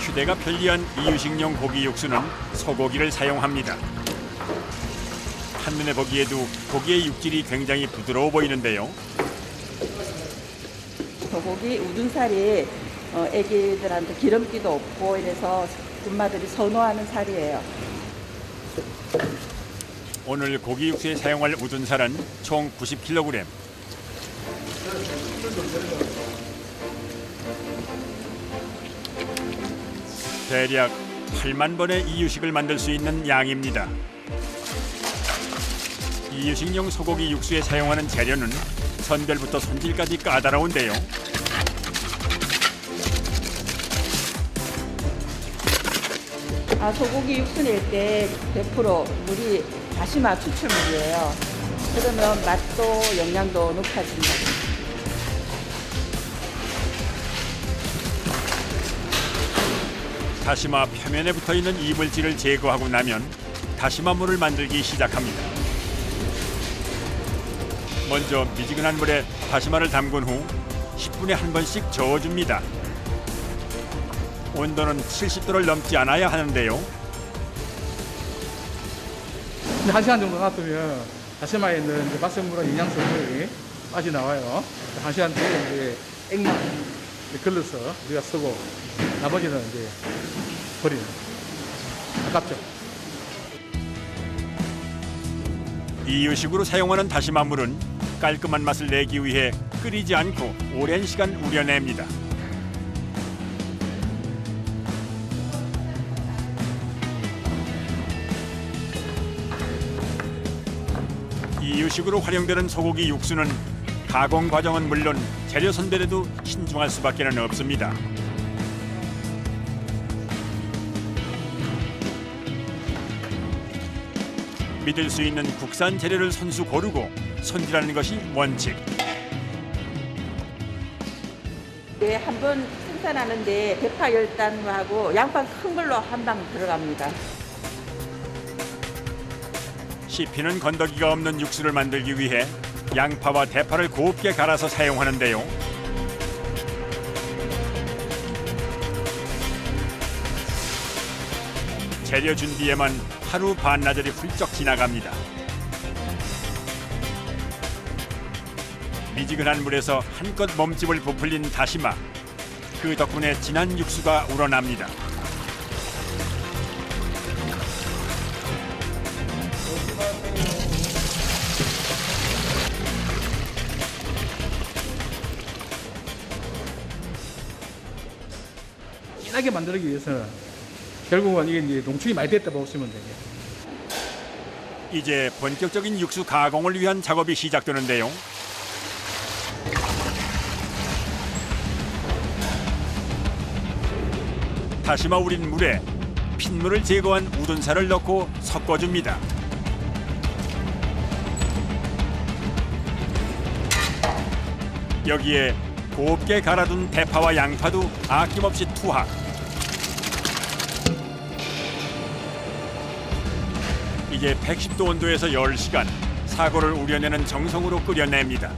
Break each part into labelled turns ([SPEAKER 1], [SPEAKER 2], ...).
[SPEAKER 1] 휴대가 편리한 이유식용 고기 육수는 소고기를 사용합니다. 한눈에 보기에도 고기의 육질이 굉장히 부드러워 보이는데요.
[SPEAKER 2] 소고기 우둔살이 애기들한테 기름기도 없고 이래서 엄마들이 선호하는 살이에요.
[SPEAKER 1] 오늘 고기 육수에 사용할 우둔살은 총 90kg. 대략 8만 번의 이유식을 만들 수 있는 양입니다. 이유식용 소고기 육수에 사용하는 재료는 선별부터 손질까지 까다로운데요.
[SPEAKER 2] 소고기 육수 낼 때 100% 물이 다시마 추출물이에요. 그러면 맛도 영양도 높아진다.
[SPEAKER 1] 다시마 표면에 붙어있는 이물질을 제거하고 나면 다시마물을 만들기 시작합니다. 먼저 미지근한 물에 다시마를 담근 후 10분에 한 번씩 저어줍니다. 온도는 70도를 넘지 않아야 하는데요.
[SPEAKER 3] 근데 1시간 정도 놔두면 다시마에 있는 이제 맛성분과 영양소들이 빠져나와요. 1시간 뒤에 이제 액만 걸러서 우리가 쓰고 나머지는 이제 버리는. 아깝죠.
[SPEAKER 1] 이유식으로 사용하는 다시마물은 깔끔한 맛을 내기 위해 끓이지 않고 오랜 시간 우려냅니다. 이유식으로 활용되는 소고기 육수는 가공 과정은 물론 재료 선별에도 신중할 수밖에 없습니다. 믿을 수 있는 국산 재료를 선수 고르고 손질하는 것이 원칙.
[SPEAKER 2] 네, 한 번 생산하는데 대파 10단하고 양파 큰 걸로 한 방 들어갑니다.
[SPEAKER 1] 씹히는 건더기가 없는 육수를 만들기 위해 양파와 대파를 곱게 갈아서 사용하는데요. 재료 준비에만 하루 반나절이 훌쩍 지나갑니다. 미지근한 물에서 한껏 몸집을 부풀린 다시마. 그 덕분에 진한 육수가 우러납니다.
[SPEAKER 3] 진하게 만들기 위해서는 결국은 이게 이제 농축이 많이 됐다 보시면 돼요.
[SPEAKER 1] 이제 본격적인 육수 가공을 위한 작업이 시작되는데요. 다시마 우린 물에 핏물을 제거한 우둔살을 넣고 섞어줍니다. 여기에 곱게 갈아둔 대파와 양파도 아낌없이 투하. 이제 110도 온도에서 10시간 사골을 우려내는 정성으로 끓여냅니다.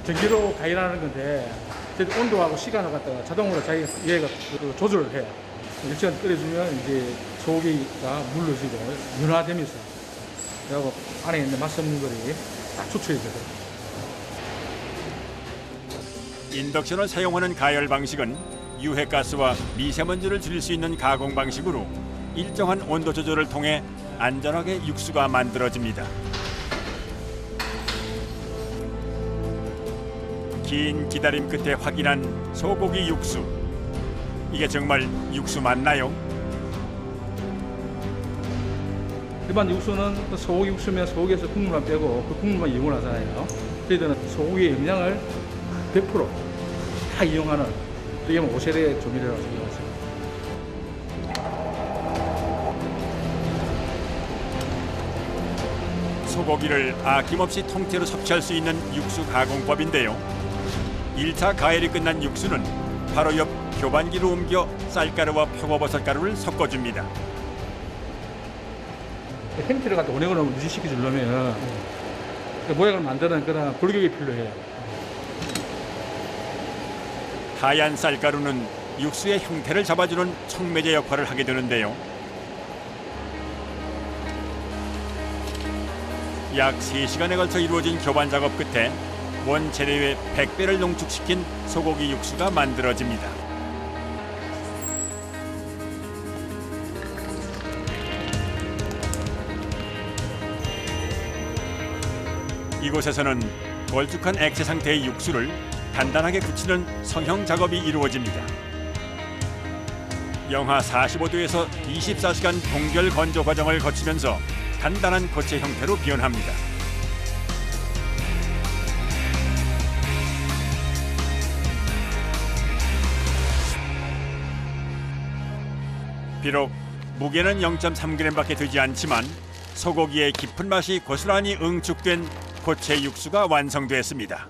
[SPEAKER 3] 전기로 가열하는 건데 온도하고 시간을 갖다가 자동으로 얘가 조절을 해요. 1시간 끓여주면 이제 소고기가 물러지고 윤화되면서 그리고 안에 있는 맛성분들이 딱 추출이 돼요.
[SPEAKER 1] 인덕션을 사용하는 가열 방식은 유해가스와 미세먼지를 줄일 수 있는 가공 방식으로 일정한 온도 조절을 통해 안전하게 육수가 만들어집니다. 긴 기다림 끝에 확인한 소고기 육수. 이게 정말 육수 맞나요?
[SPEAKER 3] 일반 육수는 소고기 육수면 소고기에서 국물만 빼고 그 국물만 이용을 하잖아요. 저희들은 소고기의 영양을 100%다 이용하는 어떻게 보면 5세대 조미료라고 생각하세요.
[SPEAKER 1] 소고기를 아낌없이 통째로 섭취할 수 있는 육수 가공법인데요. 1차 가열이 끝난 육수는 바로 옆 교반기로 옮겨 쌀가루와 표고버섯 가루를 섞어줍니다.
[SPEAKER 3] 생태를 갖다 오래오래 유지시켜 주려면 그 모양을 만드는 그런 골격이 필요해요.
[SPEAKER 1] 하얀 쌀가루는 육수의 형태를 잡아주는 촉매제 역할을 하게 되는데요. 약 3시간에 걸쳐 이루어진 교반 작업 끝에 원 재료의 100배를 농축시킨 소고기 육수가 만들어집니다. 이곳에서는 걸쭉한 액체 상태의 육수를 단단하게 굳히는 성형 작업이 이루어집니다. 영하 45도에서 24시간 동결 건조 과정을 거치면서 단단한 고체 형태로 변합니다. 비록 무게는 0.3g밖에 되지 않지만 소고기의 깊은 맛이 고스란히 응축된 고체 육수가 완성됐습니다.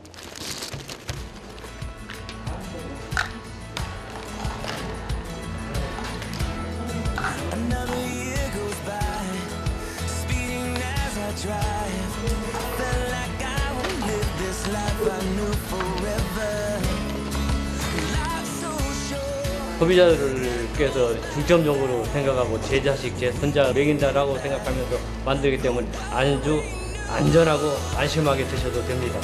[SPEAKER 4] 소비자들께서 중점적으로 생각하고 제 자식, 제 손자 먹인다라고 생각하면서 만들기 때문에 아주 안전하고 안심하게 드셔도 됩니다.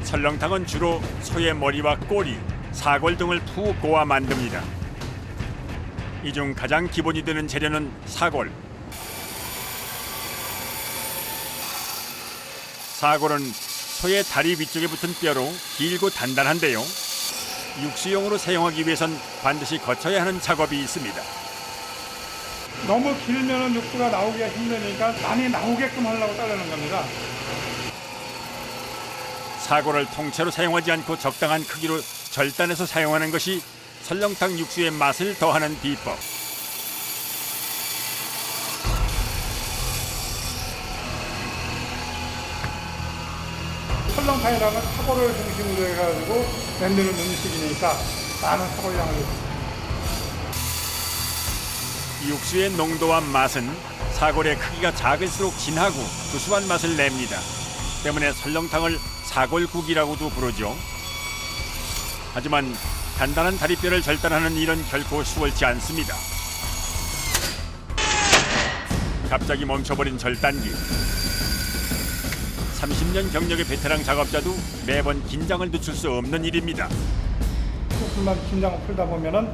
[SPEAKER 1] 설렁탕은 주로 소의 머리와 꼬리, 사골 등을 푹 고아 만듭니다. 이 중 가장 기본이 되는 재료는 사골. 사골은 소의 다리 위쪽에 붙은 뼈로 길고 단단한데요. 육수용으로 사용하기 위해선 반드시 거쳐야 하는 작업이 있습니다.
[SPEAKER 3] 너무 길면은 육수가 나오기가 힘드니까 많이 나오게끔 하려고 자르는 겁니다.
[SPEAKER 1] 사골을 통째로 사용하지 않고 적당한 크기로 절단해서 사용하는 것이 설렁탕 육수의 맛을 더하는 비법.
[SPEAKER 3] 설렁탕이라면 사골을 중심으로 해가지고 만드는 음식이니까 많은 사골량을
[SPEAKER 1] 육수의 농도와 맛은 사골의 크기가 작을수록 진하고 구수한 맛을 냅니다. 때문에 설렁탕을 사골국이라고도 부르죠. 하지만 단단한 다리뼈를 절단하는 일은 결코 수월치 않습니다. 갑자기 멈춰버린 절단기. 30년 경력의 베테랑 작업자도 매번 긴장을 늦출 수 없는 일입니다.
[SPEAKER 3] 조금만 긴장을 풀다 보면은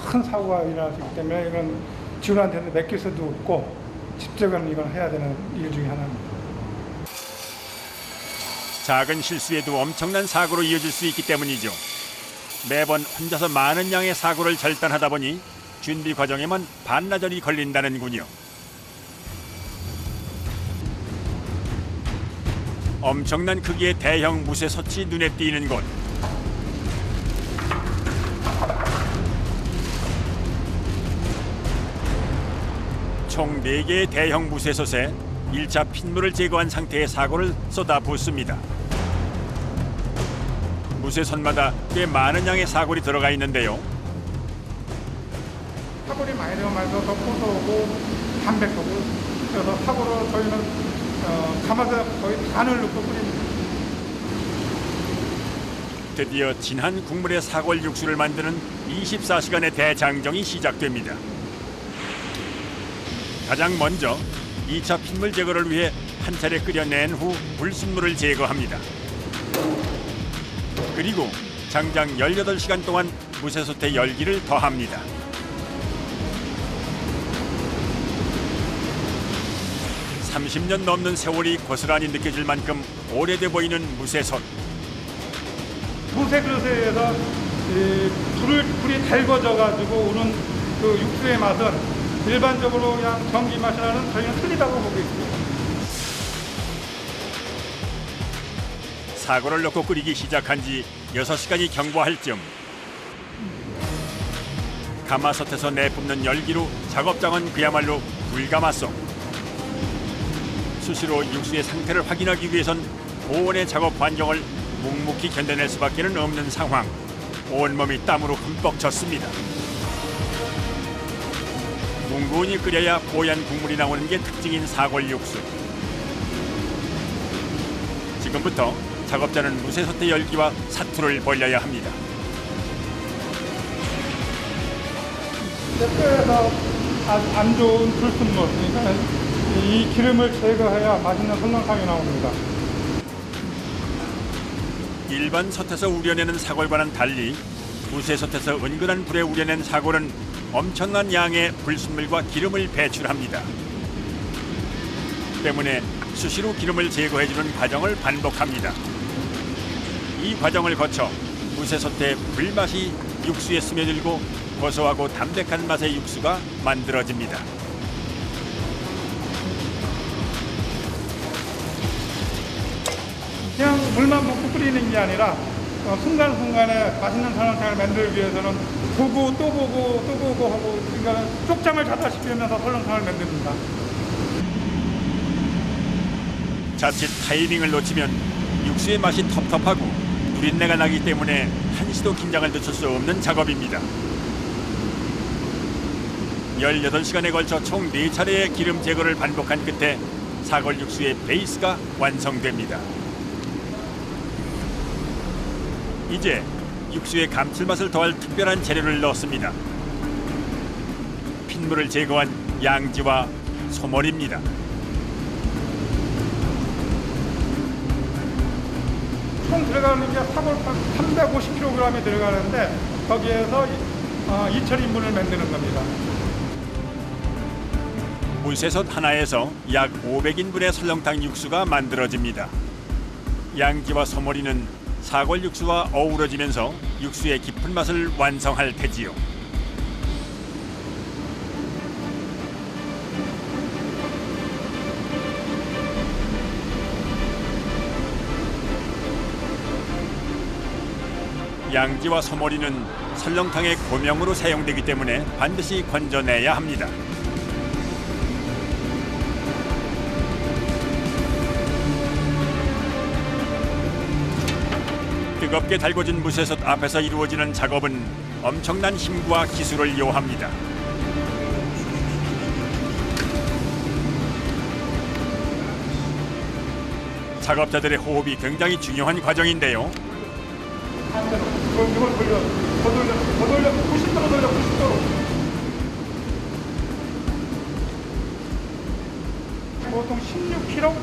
[SPEAKER 3] 큰 사고가 일어나기 때문에 이건 직원한테는 맡길 수도 없고 직접은 이건 해야 되는 일 중에 하나입니다.
[SPEAKER 1] 작은 실수에도 엄청난 사고로 이어질 수 있기 때문이죠. 매번 혼자서 많은 양의 사고를 절단하다 보니 준비 과정에만 반나절이 걸린다는군요. 엄청난 크기의 대형 무쇠솥이 눈에 띄는 곳. 총 4개의 대형 무쇠솥에 1차 핏물을 제거한 상태의 사골을 쏟아 붓습니다. 무쇠솥마다 꽤 많은 양의 사골이 들어가 있는데요.
[SPEAKER 3] 사골이 많이 들어가면 더 고소하고 담백하고 그래서 사골을 저희는 감아서 거의 반을 넣고 끓입니다.
[SPEAKER 1] 드디어 진한 국물의 사골 육수를 만드는 24시간의 대장정이 시작됩니다. 가장 먼저 2차 핏물 제거를 위해 한 차례 끓여낸 후 불순물을 제거합니다. 그리고 장장 18시간 동안 무쇠솥에 열기를 더합니다. (30년) 넘는 세월이 고스란히 느껴질 만큼 오래돼 보이는 무쇠솥.
[SPEAKER 3] 무쇠 그릇에서 불이 달궈져 가지고 오는 그 육수의 맛은 일반적으로 그냥 전기 맛이라는 저희는 틀리다고 보고 있습니다.
[SPEAKER 1] 사골을 넣고 끓이기 시작한 지 6시간이 경과할 즈음 가마솥에서 내뿜는 열기로 작업장은 그야말로 불가마속. 수시로 육수의 상태를 확인하기 위해선 고온의 작업 환경을 묵묵히 견뎌낼 수밖에 없는 상황. 온몸이 땀으로 흠뻑 젖습니다. 뭉근히 끓여야 뽀얀 국물이 나오는 게 특징인 사골 육수. 지금부터 작업자는 무쇠솥의 열기와 사투를 벌여야 합니다.
[SPEAKER 3] 뼈에서 안 좋은 불순물, 그러니까 이 기름을 제거해야 맛있는 설렁탕이 나옵니다.
[SPEAKER 1] 일반 솥에서 우려내는 사골과는 달리 무쇠솥에서 은근한 불에 우려낸 사골은 엄청난 양의 불순물과 기름을 배출합니다. 때문에 수시로 기름을 제거해주는 과정을 반복합니다. 이 과정을 거쳐 무쇠솥의 불맛이 육수에 스며들고 고소하고 담백한 맛의 육수가 만들어집니다.
[SPEAKER 3] 그냥 물만 붓고 끓이는 게 아니라 순간순간에 맛있는 설렁탕을 만들기 위해서는 보고 또 보고 또 보고 하고, 그러니까 쪽잠을 자다시피 하면서 설렁탕을 만듭니다.
[SPEAKER 1] 자칫 타이밍을 놓치면 육수의 맛이 텁텁하고 누린내가 나기 때문에 한시도 긴장을 늦출 수 없는 작업입니다. 18시간에 걸쳐 총 4차례의 기름 제거를 반복한 끝에 사골 육수의 베이스가 완성됩니다. 이제 육수에 감칠맛을 더할 특별한 재료를 넣습니다. 핏물을 제거한 양지와 소머리입니다.
[SPEAKER 3] 총 들어가는 게 사골 350kg이 들어가는데 거기에서 2,000인분을 만드는 겁니다.
[SPEAKER 1] 무쇠솥 하나에서 약 500인분의 설렁탕 육수가 만들어집니다. 양지와 소머리는 사골 육수와 어우러지면서 육수의 깊은 맛을 완성할 테지요. 양지와 소머리는 설렁탕의 고명으로 사용되기 때문에 반드시 건져내야 합니다. 뜨겁게 달궈진 무쇠솥 앞에서 이루어지는 작업은 엄청난 힘과 기술을 요합니다. 작업자들의 호흡이 굉장히 중요한 과정인데요.
[SPEAKER 3] 이걸 돌려 90도로 돌려 90도로. 보통 16kg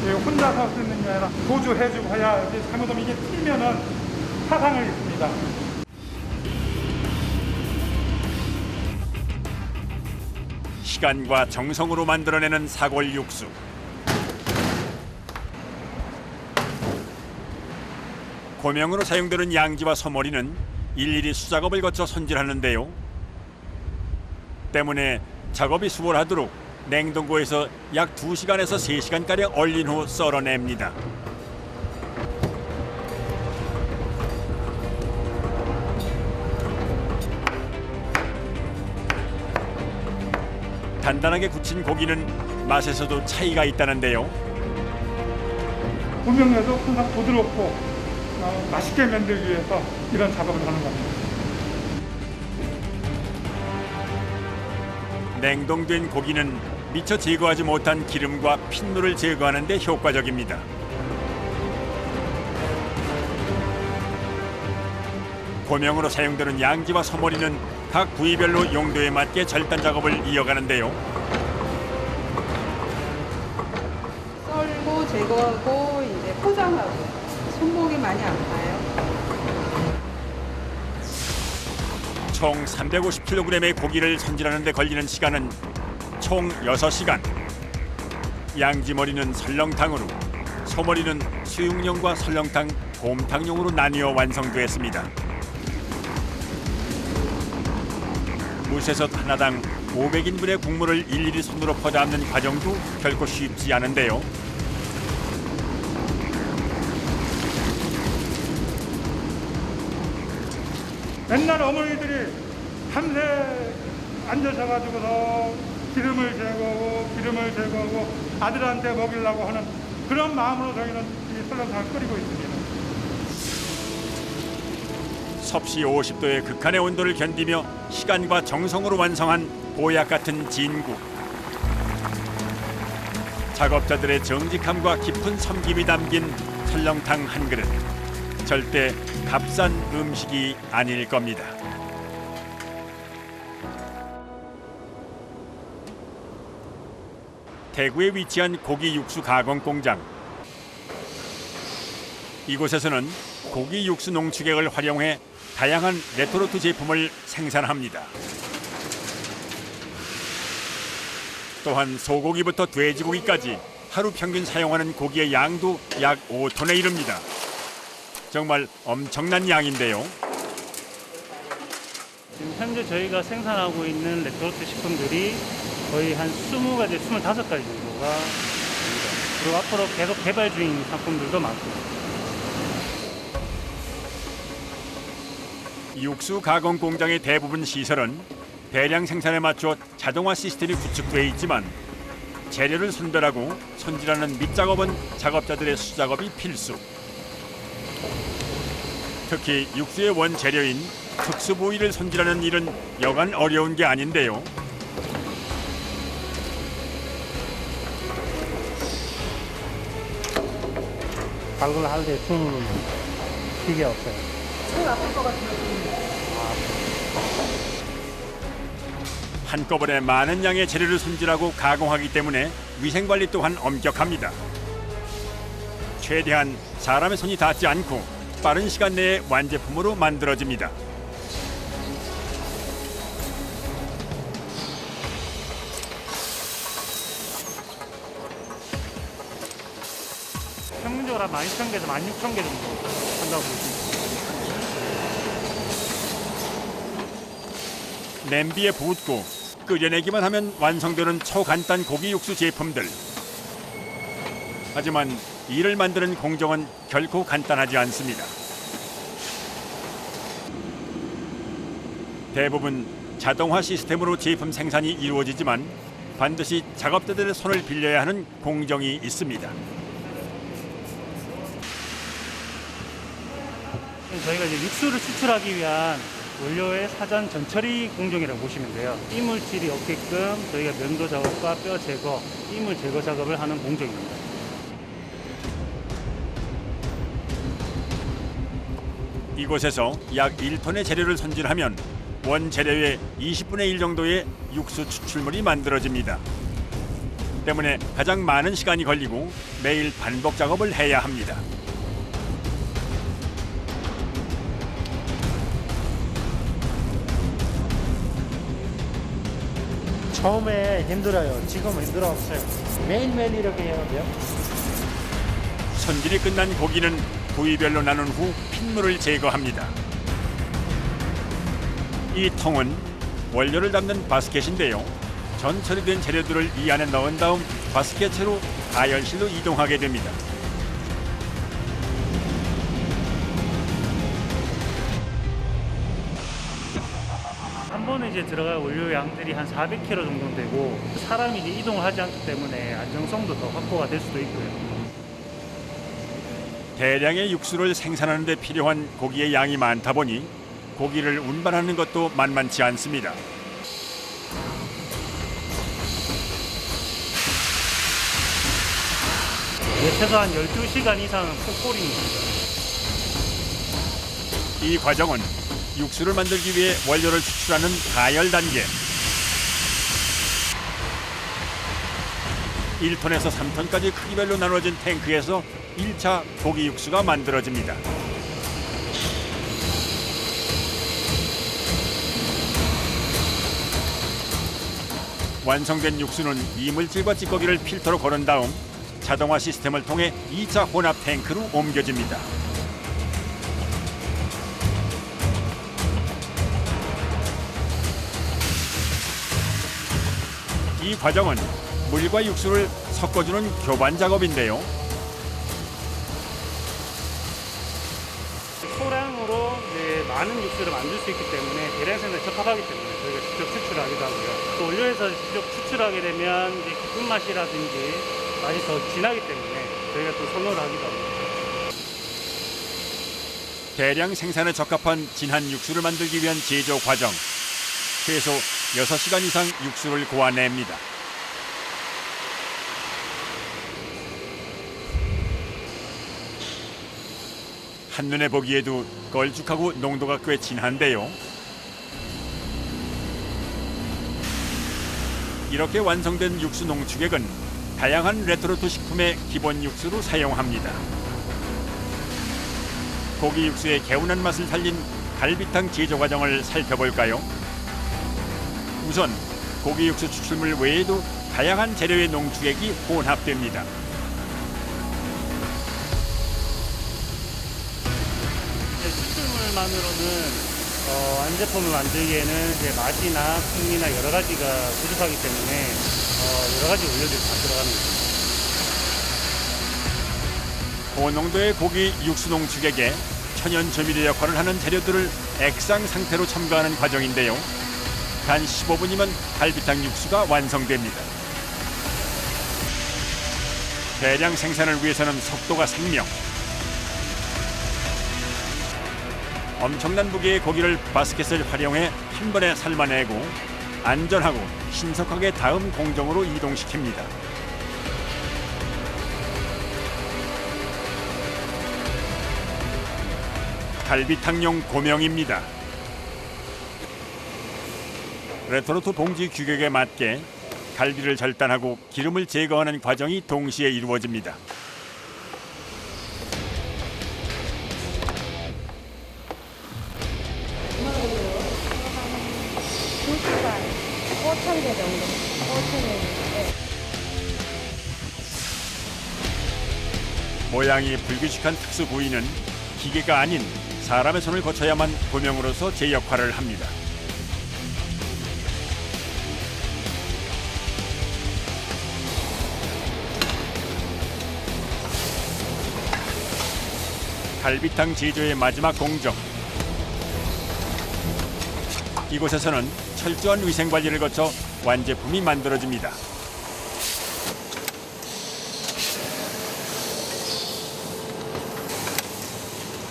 [SPEAKER 3] 혼자서 할 수 있는 게 아니라 보조해주고 해야, 잘못하면 이게 튀면은 사상을 입습니다.
[SPEAKER 1] 시간과 정성으로 만들어내는 사골 육수. 고명으로 사용되는 양지와 소머리는 일일이 수작업을 거쳐 손질하는데요. 때문에 작업이 수월하도록 냉동고에서 약 2시간에서 3시간가량 얼린 후 썰어냅니다. 단단하게 굳힌 고기는 맛에서도 차이가 있다는데요.
[SPEAKER 3] 고명에도 항상 부드럽고 맛있게 만들기 위해서 이런 작업을 하는 겁니다.
[SPEAKER 1] 냉동된 고기는 미처 제거하지 못한 기름과 핏물을 제거하는 데 효과적입니다. 고명으로 사용되는 양지와 소머리는 각 부위별로 용도에 맞게 절단 작업을 이어가는데요.
[SPEAKER 2] 썰고 제거하고 이제 포장하고 손목이 많이 아파요.
[SPEAKER 1] 총 350kg의 고기를 손질하는 데 걸리는 시간은 총 6시간. 양지머리는 설렁탕으로, 소머리는 수육용과 설렁탕, 곰탕용으로 나뉘어 완성됐습니다. 무쇠솥 하나당 500인분의 국물을 일일이 손으로 퍼담는 과정도 결코 쉽지 않은데요.
[SPEAKER 3] 옛날 어머니들이 밤새 앉으셔가지고서 기름을 제거하고 아들한테 먹이려고 하는 그런 마음으로 저희는 이 설렁탕을 끓이고 있습니다.
[SPEAKER 1] 섭씨 50도의 극한의 온도를 견디며 시간과 정성으로 완성한 보약 같은 진국. 작업자들의 정직함과 깊은 섬김이 담긴 설렁탕 한 그릇. 절대 값싼 음식이 아닐 겁니다. 대구에 위치한 고기 육수 가공 공장. 이곳에서는 고기 육수 농축액을 활용해 다양한 레토르트 제품을 생산합니다. 또한 소고기부터 돼지고기까지 하루 평균 사용하는 고기의 양도 약 5톤에 이릅니다. 정말 엄청난 양인데요.
[SPEAKER 5] 지금 현재 저희가 생산하고 있는 레토르트 식품들이 거의 한 20가지, 25가지 정도가 됩니다. 그리고 앞으로 계속 개발 중인 상품들도 많고.
[SPEAKER 1] 육수 가공 공장의 대부분 시설은 대량 생산에 맞춰 자동화 시스템이 구축되어 있지만 재료를 선별하고 손질하는 밑작업은 작업자들의 수작업이 필수. 특히 육수의 원재료인 특수 부위를 손질하는 일은 여간 어려운 게 아닌데요.
[SPEAKER 5] 방금 할때 숨은 기계 없어요.
[SPEAKER 1] 한꺼번에 많은 양의 재료를 손질하고 가공하기 때문에 위생관리 또한 엄격합니다. 최대한 사람의 손이 닿지 않고 빠른 시간 내에 완제품으로 만들어집니다.
[SPEAKER 5] 평균적으로 한 12,000개에서 16,000개 정도 한다고 보시면 됩니다.
[SPEAKER 1] 냄비에 붓고 끓여내기만 하면 완성되는 초간단 고기 육수 제품들. 하지만 이를 만드는 공정은 결코 간단하지 않습니다. 대부분 자동화 시스템으로 제품 생산이 이루어지지만 반드시 작업자들의 손을 빌려야 하는 공정이 있습니다.
[SPEAKER 5] 저희가 이제 육수를 추출하기 위한 원료의 사전 전처리 공정이라고 보시면 돼요. 이물질이 없게끔 저희가 면도 작업과 뼈 제거, 이물 제거 작업을 하는 공정입니다.
[SPEAKER 1] 이곳에서 약 1톤의 재료를 손질하면 원재료의 20분의 1 정도의 육수 추출물이 만들어집니다. 때문에 가장 많은 시간이 걸리고 매일 반복 작업을 해야 합니다.
[SPEAKER 6] 처음에 힘들어요. 지금은 힘들어 없어요. 매일매일 이렇게 해야 돼요.
[SPEAKER 1] 손질이 끝난 고기는 부위별로 나눈 후 핏물을 제거합니다. 이 통은 원료를 담는 바스켓인데요. 전 처리된 재료들을 이 안에 넣은 다음 바스켓으로 가열실로 이동하게 됩니다.
[SPEAKER 5] 한 번에 이제 들어갈 원료 양들이 한 400kg 정도 되고 사람이 이제 이동을 하지 않기 때문에 안정성도 더 확보가 될 수도 있고요.
[SPEAKER 1] 대량의 육수를 생산하는 데 필요한 고기의 양이 많다 보니 고기를 운반하는 것도 만만치 않습니다.
[SPEAKER 5] 최소한 12시간 이상은 푹 끓입니다.
[SPEAKER 1] 이 과정은 육수를 만들기 위해 원료를 추출하는 가열 단계. 1톤에서 3톤까지 크기별로 나눠진 탱크에서 1차 고기 육수가 만들어집니다. 완성된 육수는 이물질과 찌꺼기를 필터로 거른 다음 자동화 시스템을 통해 2차 혼합 탱크로 옮겨집니다. 이 과정은 물과 육수를 섞어주는 교반 작업인데요.
[SPEAKER 5] 소량으로 이제 많은 육수를 만들 수 있기 때문에 대량 생산에 적합하기 때문에 저희가 직접 추출하기도 하고요. 또 원료에서 직접 추출하게 되면 이제 깊은 맛이라든지 맛이 더 진하기 때문에 저희가 또 선호를 하기도 합니다.
[SPEAKER 1] 대량 생산에 적합한 진한 육수를 만들기 위한 제조 과정. 최소 6시간 이상 육수를 고아냅니다. 한눈에 보기에도 걸쭉하고 농도가 꽤 진한데요. 이렇게 완성된 육수 농축액은 다양한 레토르트 식품의 기본 육수로 사용합니다. 고기 육수의 개운한 맛을 살린 갈비탕 제조 과정을 살펴볼까요? 우선 고기 육수 추출물 외에도 다양한 재료의 농축액이 혼합됩니다.
[SPEAKER 5] 추출물만으로는 완제품을 만들기에는 이제 맛이나 풍미나 여러 가지가 부족하기 때문에 여러 가지 원료들이 다 들어가는 거죠.
[SPEAKER 1] 고농도의 고기 육수 농축액에 천연 조미료 역할을 하는 재료들을 액상 상태로 첨가하는 과정인데요. 단 15분이면 갈비탕 육수가 완성됩니다. 대량 생산을 위해서는 속도가 생명. 엄청난 무게의 고기를 바스켓을 활용해 한 번에 삶아내고 안전하고 신속하게 다음 공정으로 이동시킵니다. 갈비탕용 고명입니다. 레토르트 봉지 규격에 맞게 갈비를 절단하고 기름을 제거하는 과정이 동시에 이루어집니다. 모양이 불규칙한 특수 부위는 기계가 아닌 사람의 손을 거쳐야만 고명으로서 제 역할을 합니다. 갈비탕 제조의 마지막 공정. 이곳에서는 철저한 위생 관리를 거쳐 완제품이 만들어집니다.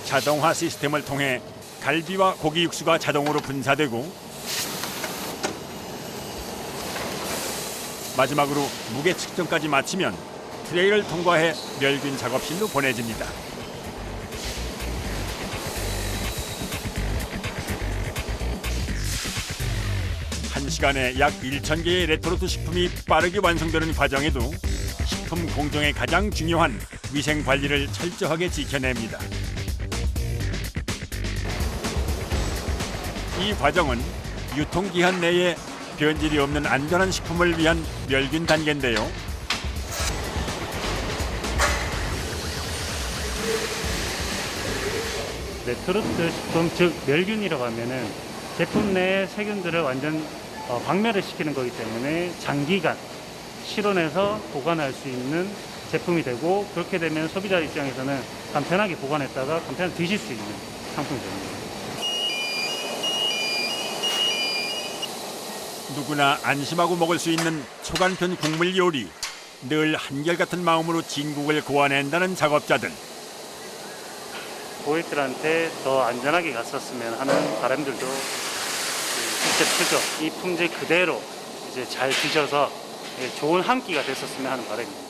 [SPEAKER 1] 자동화 시스템을 통해 갈비와 고기 육수가 자동으로 분사되고 마지막으로 무게 측정까지 마치면 트레이를 통과해 멸균 작업실로 보내집니다. 한 시간에 약 1,000개의 레토르트 식품이 빠르게 완성되는 과정에도 식품 공정의 가장 중요한 위생 관리를 철저하게 지켜냅니다. 이 과정은 유통기한 내에 변질이 없는 안전한 식품을 위한 멸균 단계인데요.
[SPEAKER 5] 레토르트 식품, 즉 멸균이라고 하면은 제품 내 세균들을 완전 박멸을 시키는 거기 때문에 장기간 실온에서 보관할 수 있는 제품이 되고, 그렇게 되면 소비자 입장에서는 간편하게 보관했다가 간편하게 드실 수 있는 상품이 됩니다.
[SPEAKER 1] 누구나 안심하고 먹을 수 있는 초간편 국물 요리. 늘 한결같은 마음으로 진국을 고안한다는 작업자들.
[SPEAKER 5] 고객들한테 더 안전하게 갔었으면 하는 바람들도 실제 크죠. 이 품질 그대로 이제 잘 드셔서 좋은 한 끼가 됐었으면 하는 바람입니다.